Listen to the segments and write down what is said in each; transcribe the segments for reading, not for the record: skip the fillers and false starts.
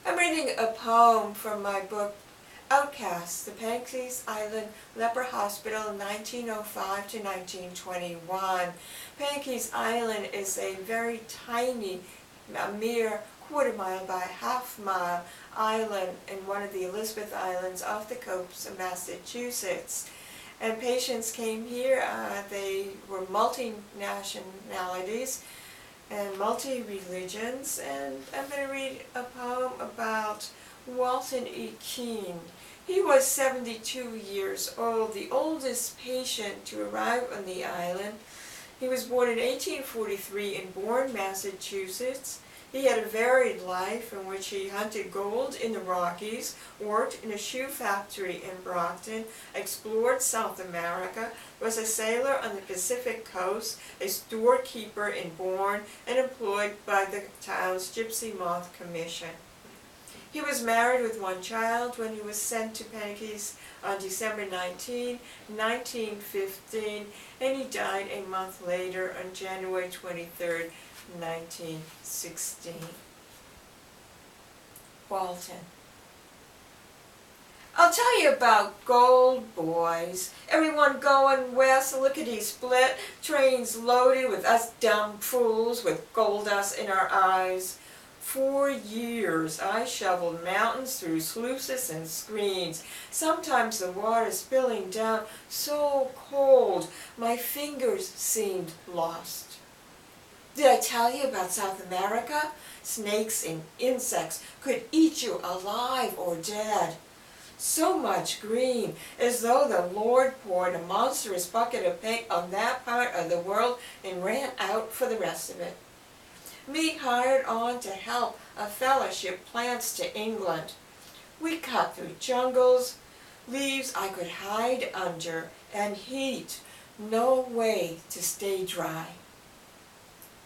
I'm reading a poem from my book, Outcasts, the Penikese Island Leper Hospital, 1905 to 1921. Penikese Island is a very tiny, a mere quarter-mile by half-mile island in one of the Elizabeth Islands off the coast of Massachusetts. And patients came here, they were multi-nationalities and multi-religions, and I'm going to read a poem about Walton E. Keene. He was 72 years old, the oldest patient to arrive on the island. He was born in 1843 in Bourne, Massachusetts. He had a varied life in which he hunted gold in the Rockies, worked in a shoe factory in Brockton, explored South America, was a sailor on the Pacific coast, a storekeeper in Bourne, and employed by the town's Gypsy Moth Commission. He was married with one child when he was sent to Penikese on December 19, 1915, and he died a month later on January 23, 1916. Walton. I'll tell you about gold, boys. Everyone going west, lickety split, trains loaded with us dumb fools with gold dust in our eyes. For years I shoveled mountains through sluices and screens, sometimes the water spilling down so cold my fingers seemed lost. Did I tell you about South America? Snakes and insects could eat you alive or dead. So much green, as though the Lord poured a monstrous bucket of paint on that part of the world and ran out for the rest of it. Me hired on to help a fellowship plants to England. We cut through jungles, leaves I could hide under, and heat, no way to stay dry.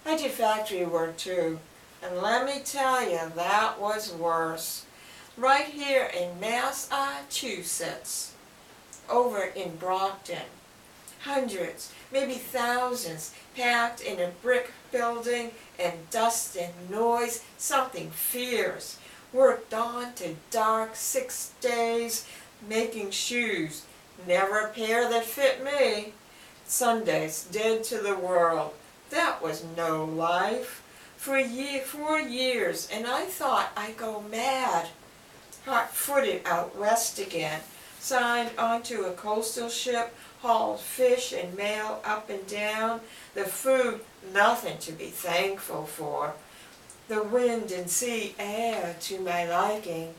I did factory work too, and let me tell you, that was worse. Right here in Massachusetts, over in Brockton, hundreds, maybe thousands, packed in a brick building, and dust and noise, something fierce. Worked on to dark 6 days, making shoes, never a pair that fit me. Sundays, dead to the world. That was no life. For 4 years, and I thought I'd go mad. Hot-footed out west again, signed onto a coastal ship, hauled fish and mail up and down. The food, nothing to be thankful for. The wind and sea air to my liking.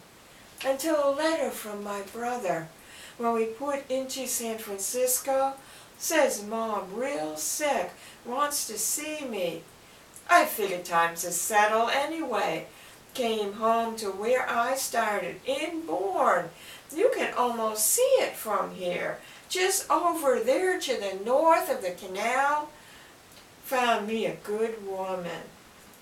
Until a letter from my brother, when we put into San Francisco, says Mom real sick, wants to see me. I figured time to settle anyway. Came home to where I started, in Bourne. You can almost see it from here. Just over there to the north of the canal. Found me a good woman.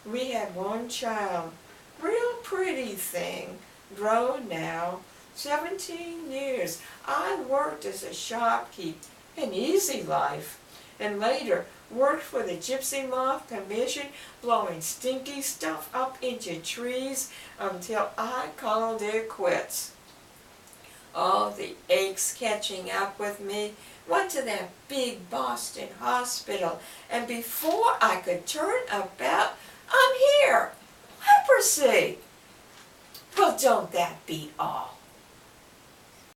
We had one child. Real pretty thing. Grown now. 17 years. I worked as a shopkeep. An easy life. And later worked for the Gypsy Moth Commission, blowing stinky stuff up into trees until I called it quits. All the aches catching up with me. Went to that big Boston hospital, and before I could turn about, I'm here. Leprosy. Well, don't that beat all?